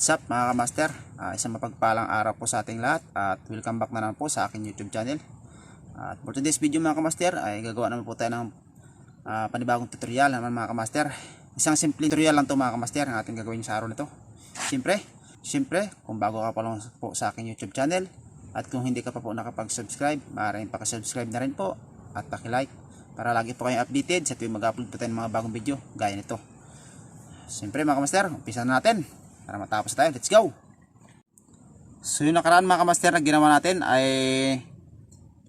What's up mga kamaster? Isang mapagpalang araw po sa ating lahat at welcome back na naman po sa aking YouTube channel. At for today's video mga kamaster ay gagawa naman po tayo ng panibagong tutorial naman mga kamaster. Isang simple tutorial lang to mga kamaster ang ating gagawin sa araw nito. Siyempre, kung bago ka pa lang po sa aking YouTube channel at kung hindi ka pa po nakapag-subscribe, maaaring pakisubscribe na rin po at paki-like para lagi po kayong updated sa tuwing mag-upload po tayo ng mga bagong video gaya nito. Siyempre mga kamaster, umpisa na natin para matapos tayo. Let's go! So yung nakaraan mga kamaster na ginawa natin ay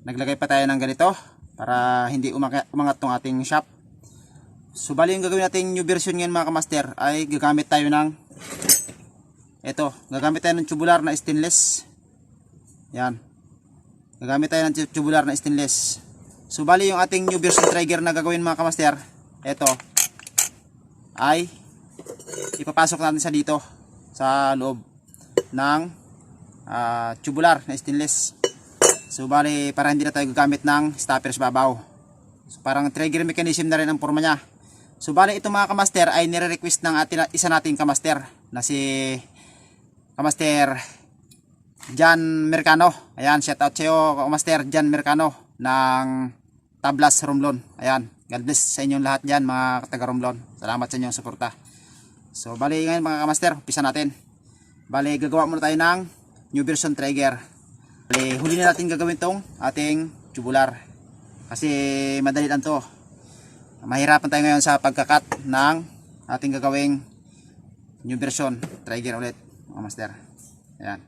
naglagay pa tayo ng ganito para hindi umangat tong ating shop. So bali yung gagawin natin new version ngayon mga kamaster ay gagamit tayo ng gagamit tayo ng tubular na stainless. Yan, gagamit tayo ng tubular na stainless. So bali yung ating new version trigger na gagawin mga kamaster, ito ay ipapasok natin sa dito sa loob ng tubular na stainless. So bali para hindi na tayo gagamit ng stopper sa babaw. So parang trigger mechanism na rin ang forma niya. So bali ito mga kamaster ay nire-request ng isa nating kamaster na si Kamaster Jan Mercano. Ayan, shout out sa iyo Kamaster Jan Mercano ng Tablas Romblon. Ayan, God bless sa inyong lahat dyan mga taga Romblon. Salamat sa inyong suporta. So bali ngayon mga kamaster, umpisa natin. Bali gagawa muna tayo ng new version trigger. Bali huli na natin gagawin tong ating tubular kasi madali lang to. Mahirapan tayo ngayon sa pagkakat ng ating gagawing new version trigger ulit mga kamaster. Ayan.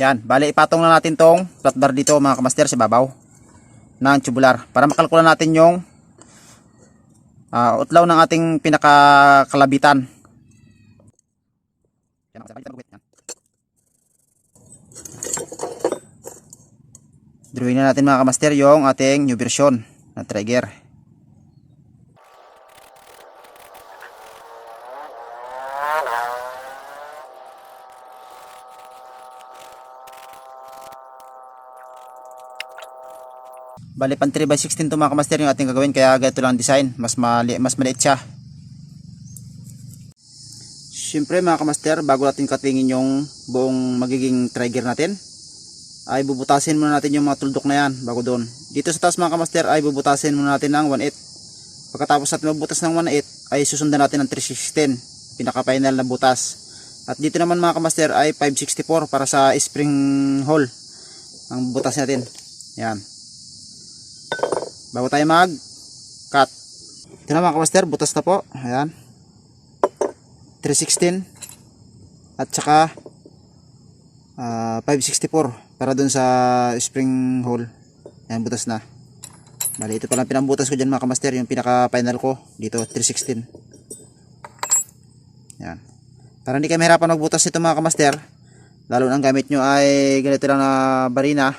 Yan, bali ipatong na natin tong flat bar dito mga kamaster sa babaw ng tubular para makalkula natin yung utlaw ng ating pinakakalabitan. Drawing na natin mga kamaster yung ating new version na trigger. Bali pan 3x16 to mga kamaster yung ating gagawin kaya ganito lang design, mas maliit siya. Siyempre mga kamaster, bago natin katingin yung buong magiging trigger natin ay bubutasin muna natin yung mga tuldok na yan bago doon. Dito sa taas mga kamaster ay bubutasin muna natin ng 1/8. Pagkatapos natin mabutas ng 1/8 ay susundan natin ng 316, pinaka final na butas. At dito naman mga kamaster ay 564 para sa spring hole ang butas natin. Yan, bago tayo mag cut. Ito na mga kamaster, butas na po. Ayan, 316 at saka 564 para dun sa spring hole. Ayan, butas na. Bali ito palang pinambutas ko dyan mga kamaster, yung pinaka final ko dito 316. Ayan, para hindi kayo mahirapan magbutas nito mga kamaster, lalo na ang gamit nyo ay ganito lang na barina,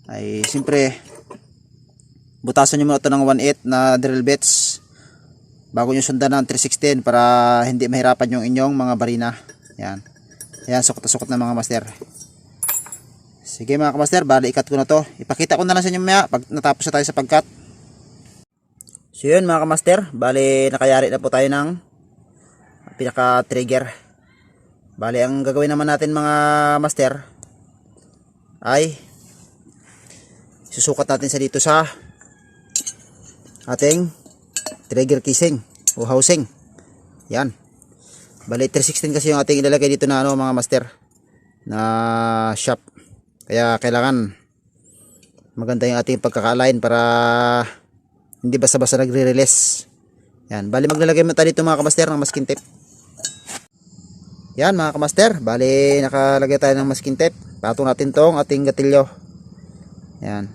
ay siyempre butasan nyo muna ito ng 1/8 na drill bits bago nyo sundan ng 316 para hindi mahirapan yung inyong mga barina. Yan, yan, sukot na mga master. Sige mga kamaster, bali ikat ko na to. Ipakita ko na lang sa inyo maya pag natapos na tayo sa pagkat. So yun mga kamaster, bali nakayari na po tayo ng pinaka trigger. Bali ang gagawin naman natin mga master ay susukat natin sa dito sa ating trigger casing o housing. Yan, bali 316 kasi yung ating ilalagay dito na mga master na shop, kaya kailangan maganda yung ating pagkaka-align para hindi basta-basta nagre-release. Yan, bali maglalagay mo tayo dito mga kamaster ng masking tape. Yan mga kamaster, bali nakalagay tayo ng masking tape. Patong natin tong ating gatilyo. Yan,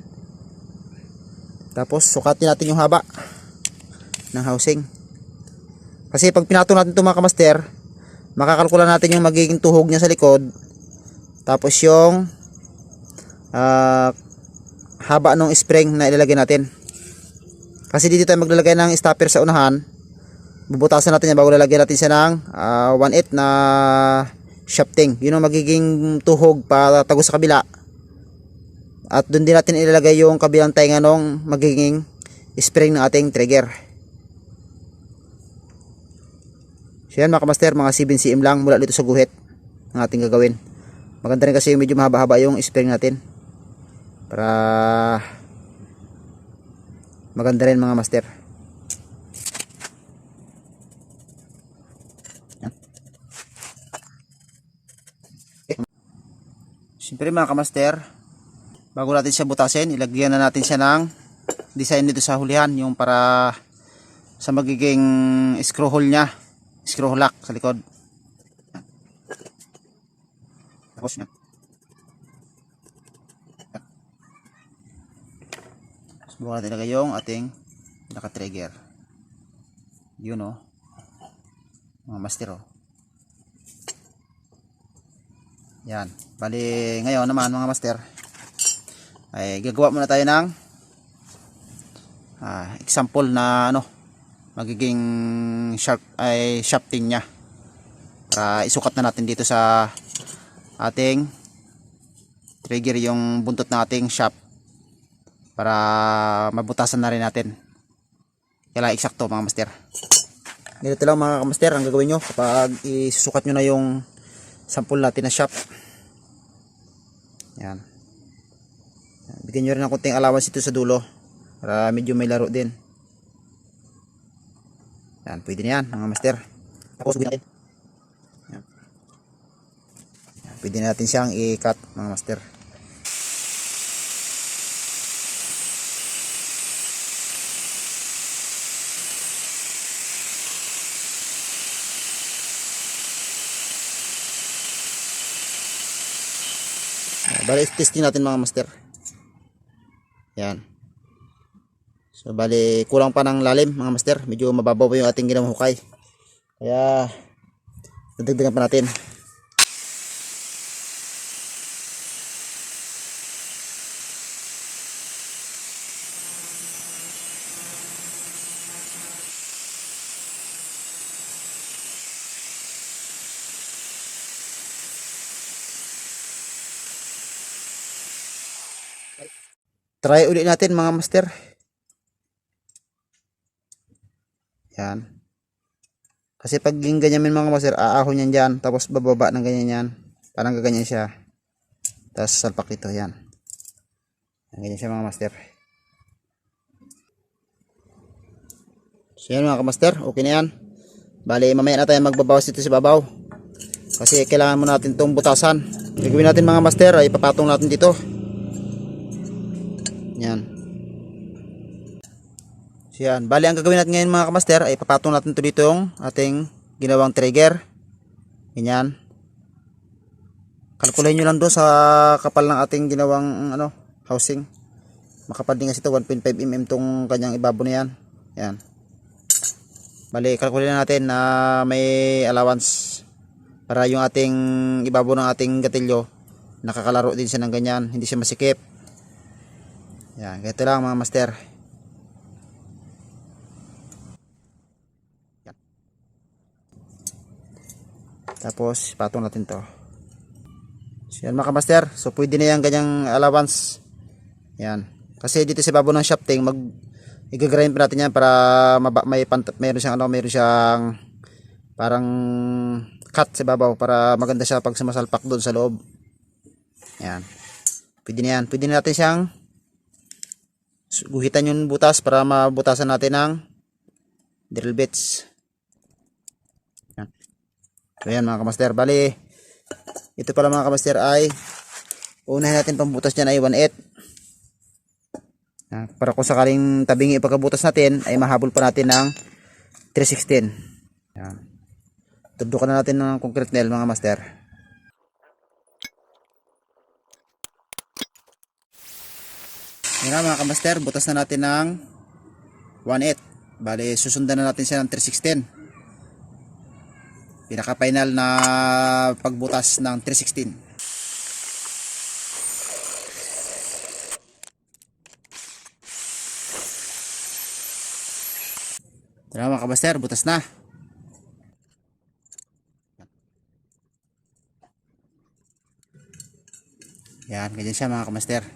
tapos sukatin natin yung haba ng housing. Kasi pag pinatong natin ito mga kamaster, makakalkula natin yung magiging tuhog niya sa likod. Tapos yung haba ng spring na ilalagay natin. Kasi dito tayo maglalagay ng stopper sa unahan. Bubutasan natin yan bago lalagyan natin siya ng 1/8 na shafting. Yun ang magiging tuhog para tago sa kabila. At doon din natin ilalagay yung kabilang tainga ng magiging spring ng ating trigger. So yan mga kamaster, mga 7cm lang mula dito sa guhit ang ating gagawin. Maganda rin kasi medyo mahaba-haba yung spring natin para maganda rin mga master. Siyempre mga kamaster, bago natin siya butasin, ilagyan na natin siya ng design dito sa hulihan, yung para sa magiging screw hole nya, screw lock sa likod. Tapos yan. Subukan natin ilagay yung ating naka-trigger. Yun o, mga master o. Yan. Bali, ngayon naman mga master, ay gagawa muna tayo ng example na magiging shafting nya para isukat na natin dito sa ating trigger yung buntot ng ating shaft para mabutasan na rin natin. Kailangan eksakto mga master. Ganito lang mga master ang gagawin nyo kapag isusukat nyo na yung sample natin na shaft. Yan. Bigyan nyo rin ng konting allowance ito sa dulo para medyo may laro din. Yan, pwede na yan mga master. Tapos natin. Yan. Yan, pwede na natin siyang i-cut mga master. Bali, testing natin mga master. Yan. So, bali, kulang pa ng lalim mga master. Medyo mababaw pa yung ating ginawang hukay. Kaya, dadagdagan pa natin. Try ulit natin mga master. Yan. Kasi pag ganyan mga master, aahon yan dyan. Tapos bababa ng ganyan yan. Parang gaganyan siya. Tapos salpak dito. Yan. Ganyan siya mga master. So yan mga master. Okay na yan. Bali mamaya na tayo magbabawas dito sa babaw. Kasi kailangan mo natin itong butasan. Gagawin natin mga master ay ipapatong natin dito. Yan. So yan. Bali ang gagawin natin ngayon mga kamaster ay papatong natin ito dito yung ating ginawang trigger. Ganyan. Kalkulahin nyo lang doon sa kapal ng ating ginawang housing. Makapal din kasi ito 1.5 mm tong kanyang ibabo na yan. Yan. Bali kalkulahin natin na may allowance para yung ating ibabo ng ating gatilyo nakakalaro din siya ng ganyan. Hindi siya masikip. Yan, ganito lang mga master. Yan. Tapos, patong natin to. So, yan mga master. So, pwede na yan ganyang allowance. Yan. Kasi dito sa babo ng shafting, i-grind pa natin yan para mayroon siyang parang cut sa babaw para maganda siya pag sumasalpak doon sa loob. Yan. Pwede na yan. Pwede na natin siyang guhitan yung butas para mabutasan natin ng drill bits. Yan. So yan mga kamaster. Bali, ito pala mga kamaster ay unahin natin pambutas dyan ay 1/8. Para kung sakaling tabingi pagkabutas natin ay mahabol pa natin ng 3/16. Yan. Tudukan na natin ng concrete nail mga master. Yan na mga kamaster, butas na natin ng 1/8. Bali, susundan na natin siya ng 3/16. Pinaka final na pagbutas ng 3/16. Tara mga kamaster, butas na. Yan, ganyan siya mga kamaster.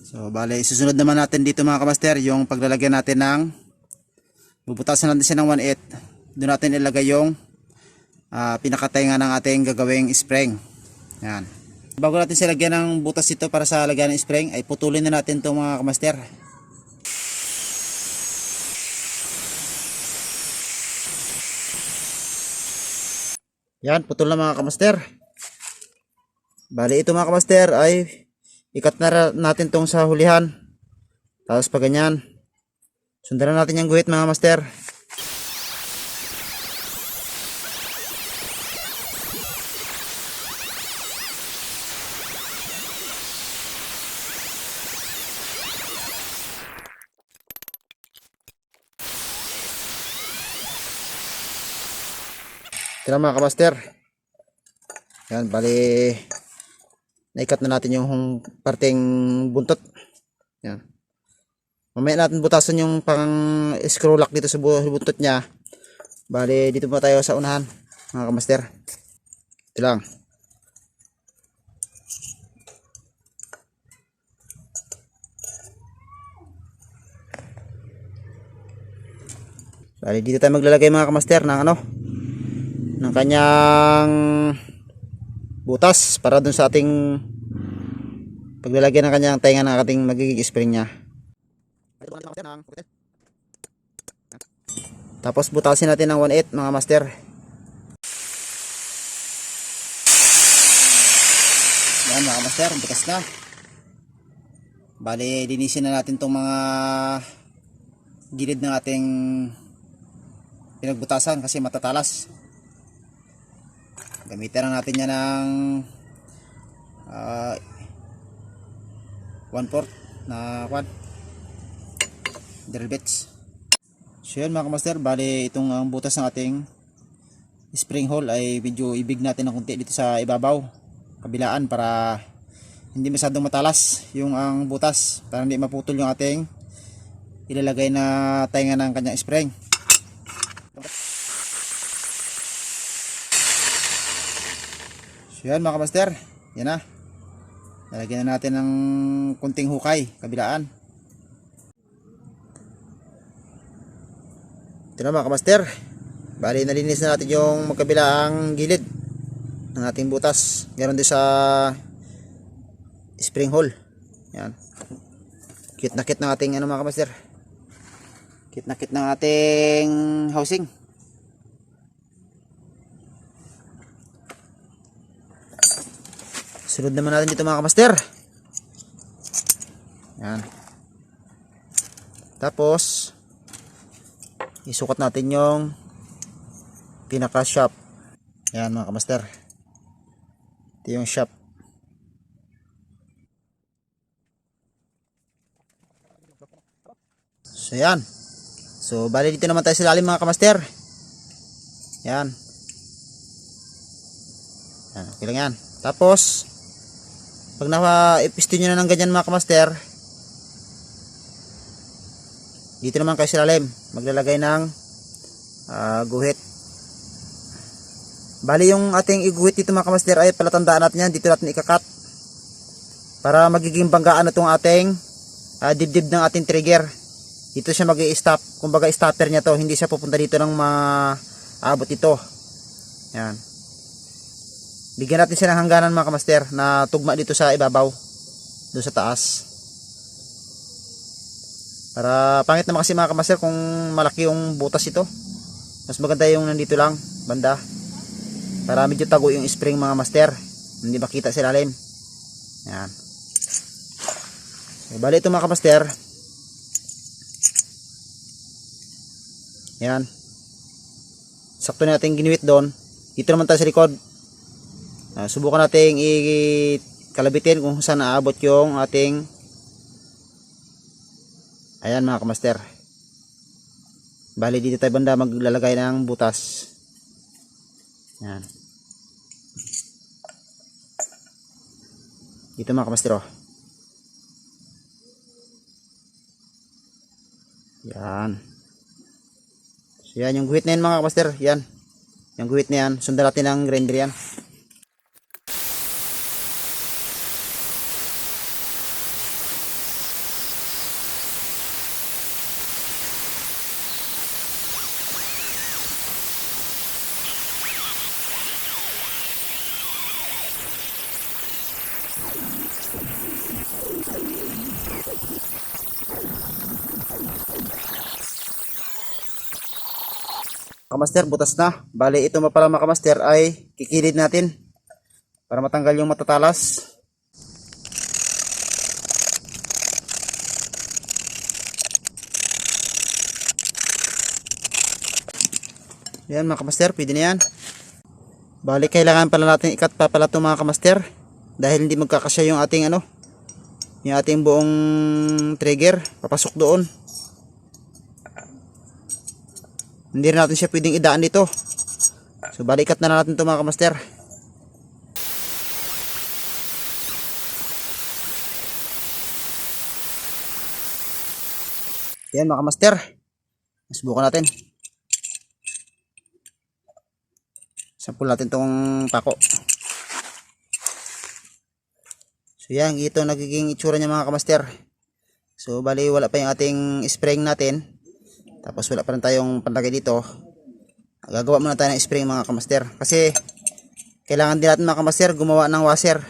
So, bale, susunod naman natin dito mga kamaster, yung paglalagyan natin ng, bubutasan natin siya ng 1/8 doon natin ilagay yung pinakatainga ng ating gagawing spring. Yan. Bago natin silagyan ng butas ito para sa lagyan ng spring, ay putulin na natin itong mga kamaster. Yan, putol na mga kamaster. Bali ito mga kamaster ay ikat na natin itong sa hulihan. Tapos pag ganyan, sundan na natin yung guhit mga kamaster. Ito mga kamaster. Yan, bali naikat na natin yung parteng buntot. Yan. Mamaya natin butasan yung pang screw lock dito sa buntot niya. Bali dito pa tayo sa unahan mga kamaster. Ito lang. Bali dito tayo maglalagay mga kamaster ng ng kanyang butas para dun sa ating paglalagay ng kanyang tainga ng ating magiging spring nya. Tapos butasin natin ng 1/8 mga master. Yan mga master, bukas na. Bali linisin na natin tong mga gilid ng ating pinagbutasan kasi matatalas. Gamitin lang natin yan ng 1/4 na drill bits. So yan mga kamaster, bali itong ang butas ng ating spring hole ay medyo ibig natin ng konti dito sa ibabaw kabilaan para hindi masyadong matalas yung ang butas, para hindi maputol yung ating ilalagay na tainga ng kanyang spring. So yan mga kamaster, yan na. Nalagyan na natin ng kunting hukay kabilaan. Ito na mga kamaster, bali nalinis na natin yung magkabilaang gilid ng ating butas. Ganon din sa spring hole. Yan. Kit na kit ng ating mga kamaster. Kit na kit ng ating housing. Sunod naman natin dito mga kamaster. Yan. Tapos isukat natin yung pinaka shop. Yan mga kamaster. Ito yung shop. So yan. So bali dito naman tayo sa ilalim mga kamaster. Yan. Yan, okay lang yan. Tapos pag naka-piston nyo na ng ganyan mga kamaster, dito naman kayo sa ilalim maglalagay ng guhit. Bali yung ating iguhit dito mga kamaster ay palatandaan natin yan, dito natin ikakat para magiging banggaan na itong ating dibdib ng ating trigger. Dito siya mag-i-stop, kumbaga stopper niya to, hindi siya pupunta dito ng maabot ito. Yan. Bigyan natin siya ng hangganan mga kamaster na tugma dito sa ibabaw, doon sa taas. Para pangit naman kasi mga kamaster kung malaki yung butas ito. Mas maganda yung nandito lang, banda. Para medyo tago yung spring mga master, hindi makita sa ilalim. Yan. So, bali ito mga kamaster. Yan. Sakto natin ginuwit doon. Dito naman tayo sa likod. Subukan natin ikalabitin kung saan naabot yung ating, ayan mga kamaster. Bali dito tayo banda maglalagay ng butas. Yan. Dito mga kamaster, oh. Yan. So yan yung guhit na yan mga kamaster. Yan. Yung guhit na yan. Sundan natin ang grinder yan. kamaster, butas na. Bali, ito pala mga kamaster ay kikilid natin para matanggal yung matatalas. Yan mga kamaster, pwede na yan. Bali, kailangan pala natin ikat pa pala ito mga kamaster dahil hindi magkakasya yung ating yung ating buong trigger papasok doon. Hindi rin natin siya pwedeng idaan dito. So bali, ikat na natin ito mga kamaster. Yan mga kamaster, subukan natin. Sampul natin tong pako. So yan, ito nagiging itsura niya mga kamaster. So bali, wala pa yung ating spraying natin. Tapos wala pa rin tayong panlagay dito. Gagawa muna tayo ng spraying mga kamaster. Kasi kailangan din natin mga kamaster gumawa ng washer.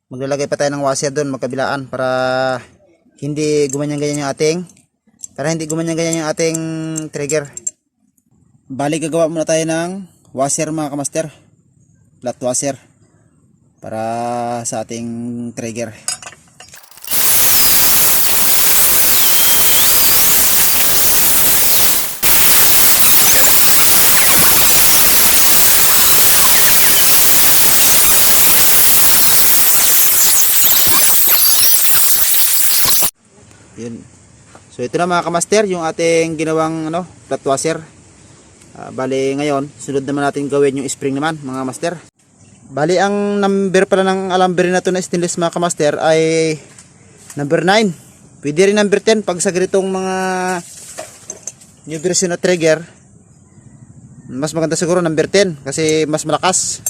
Maglalagay pa tayo ng washer doon magkabilaan para hindi gumanyan-ganyan yung ating trigger. Bali, gagawa muna tayo ng washer mga kamaster, flat washer para sa ating trigger. Yun. So ito na mga kamaster yung ating ginawang flat washer. Bali ngayon, sunod naman natin gawin yung spring naman mga master. Bali ang number pala ng alambre na to na stainless mga kamaster ay number 9. Pwede rin number 10 pag sa ganitong mga new version na trigger. Mas maganda siguro number 10 kasi mas malakas.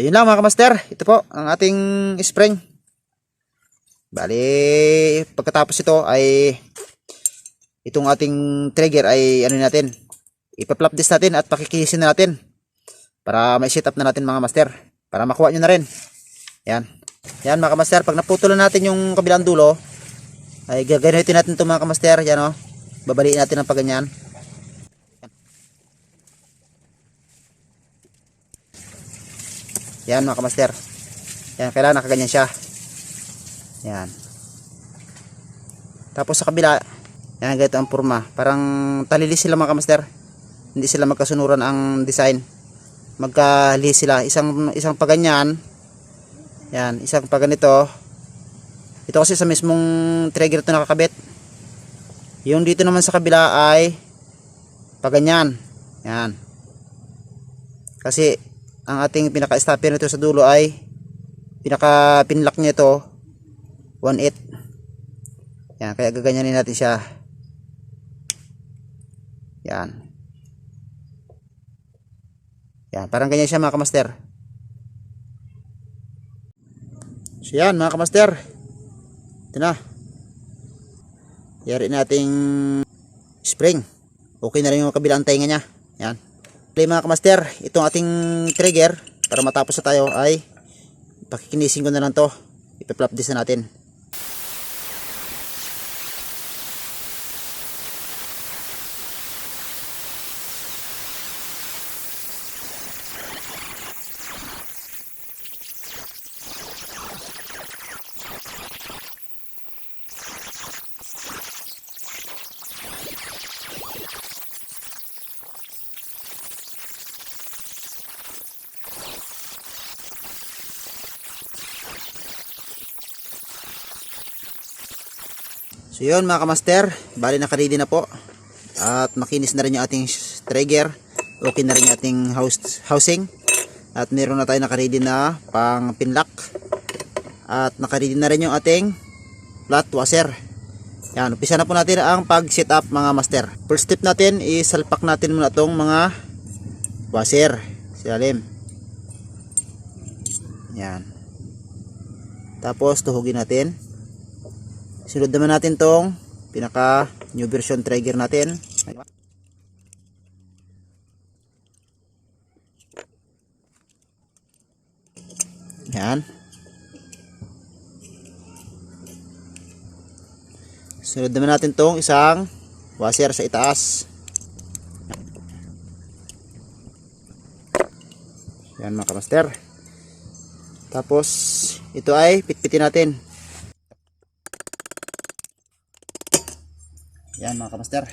Ayun lang mga kamaster, ito po ang ating spring. Bali, pagkatapos ito ay itong ating trigger ay natin, ipa-flap disc natin at pakikilisin na natin para may set up na natin mga master, para makuha nyo na rin. Yan mga kamaster, pag naputulan natin yung kabilang dulo ay gagamitin natin ito mga kamaster. Yan babaliin natin ng paganyan. Yan mga kamaster. Yan, kailangan nakaganyan siya. Yan. Tapos sa kabila, yan, ganito ang forma. Parang talilis sila mga kamaster. Hindi sila magkasunuran ang design. Magkalis sila. Isang paganyan. Yan, isang paganito. Ito kasi sa mismong trigger ito nakakabit. Yung dito naman sa kabila ay paganyan. Yan. Kasi ang ating pinaka-stopper nito sa dulo ay pinaka-pinlock niya ito 1/8. Yan, kaya gaganyanin natin siya. Yan. Yan, parang ganyan siya mga kamaster. So yan mga kamaster, ito na. Yari nating spring. Okay na rin yung kabilang tainga niya. Yan. Okay mga kamaster, itong ating trigger, para matapos na tayo ay pakikinisin ko na lang to. Ipa-flap disc na natin. So yun mga kamaster, bali naka-ready na po. At makinis na rin yung ating trigger. Okay na rin yung ating housing. At meron na tayo naka-ready na pang pinlock. At naka-ready na rin yung ating flat washer. Yan, umpisa na po natin ang pag-set up mga master. First step natin is salpak natin muna itong mga washer sa ilalim. Yan. Tapos tuhugin natin. Sunod naman natin tong pinaka new version trigger natin. Yan. Sunod naman natin tong isang washer sa itaas. Yan mga kamaster. Tapos ito ay pitpitin natin. Yan mga kamaster.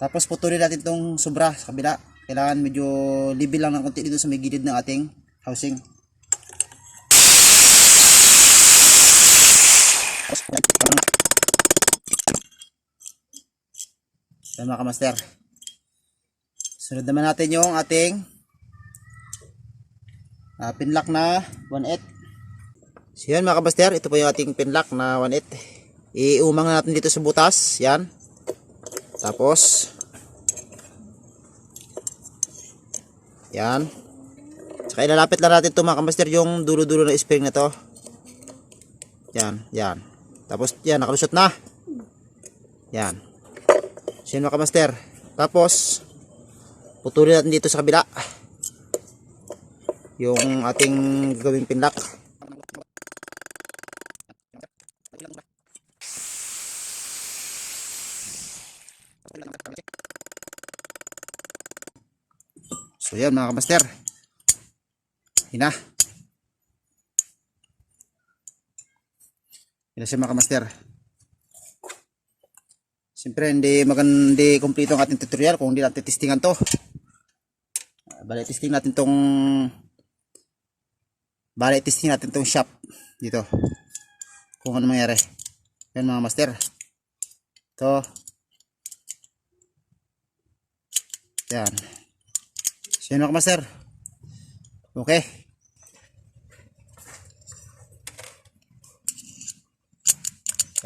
Tapos putulin natin tong sobra sa kabila. Kailangan medyo level lang ng konti dito sa may gilid ng ating housing. Yan mga kamaster. Sunod naman natin yung ating pinlock na 1/8. So yan mga kamaster, ito po yung ating pinlock na 1/8. Iumang natin dito sa butas. Yan. Tapos yan. Saka ilalapit lang natin ito mga kamaster, yung dulo-dulo na spring na to. Yan, yan. Tapos yan, nakalusot na. Yan. So yan mga kamaster. Tapos putulin natin dito sa kabila yung ating gagawing pinlock. So yan mga kamaster. Hina. Hina siya mga kamaster. Siyempre hindi kompleto ang ating tutorial kung hindi natin testingan to. Bali testing natin tong shop dito. Kung ano mangyari. Yan mga master. Ito. Yan. So yun mga master. Okay.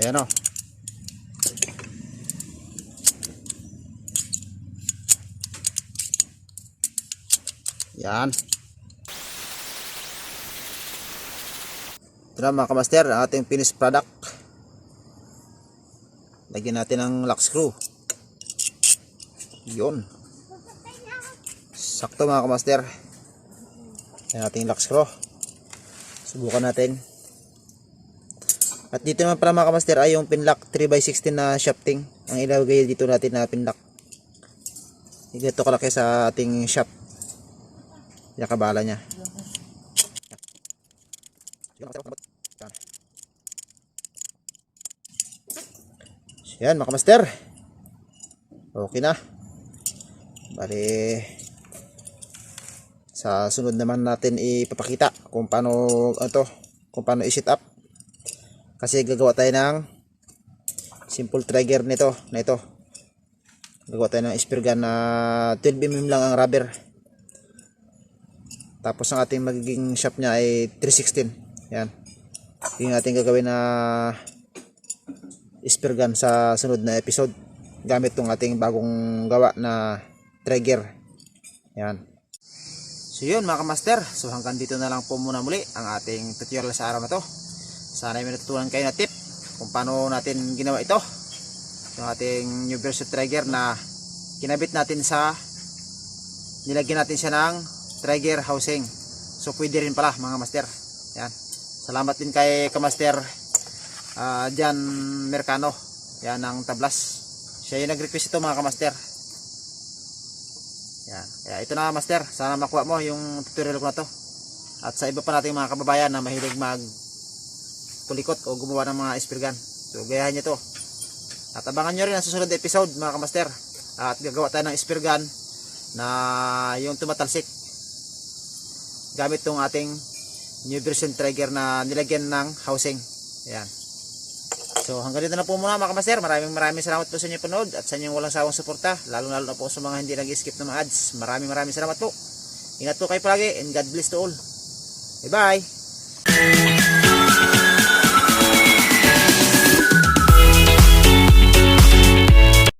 Ayan o. Yan. Ito na mga kamaster, ang ating finished product. Lagyan natin ng lock screw. Yun. Sakto mga kamaster. Yan ating lock screw. Subukan natin. At dito naman pala mga kamaster ay yung pinlock 3x16 na shafting. Ang ilagay dito natin na pinlock. Ito kalaki sa ating shaft. Yakabala niya. Yan mga kamaster. Okay na. Bali sa sunod naman natin ipapakita kung paano i-set up. Kasi gagawa tayo ng simple trigger na ito. Gagawa tayo ng spear gun na 12mm lang ang rubber. Tapos ang ating magiging shaft niya ay 316. Yan. Yung ating gagawin na spear gun sa sunod na episode. Gamit tong ating bagong gawa na trigger. Yan. So yun mga kamaster. So hanggang dito na lang po muna muli ang ating tutorial sa araw na to. Sana ay may natutunan kayo na tip kung paano natin ginawa ito. Yung ating new version trigger na kinabit natin nilagyan natin siya ng trigger housing. So pwede rin pala mga master. Yan. Salamat din kay kamaster Jan Mercano. Yan ang tablas. Siya yung nag-request ito mga kamaster. Yan. Kaya ito na master. Sana makuha mo yung tutorial ko na to. At sa iba pa nating mga kababayan na mahilig pulikot o gumawa ng mga spear gun. So gayahin nyo to. At abangan nyo rin ang susunod na episode mga kamaster. At gagawa tayo ng spear gun na yung tumatalsik gamit tong ating new version trigger na nilagyan ng housing. Ayan. So hanggang dito na po muna mga kamaster. Maraming salamat po sa inyong panood at sa inyong walang sawang suporta. Lalo na po sa mga hindi nag-skip ng mga ads. Maraming salamat po. Ingat po kayo palagi and God bless to all. Bye bye.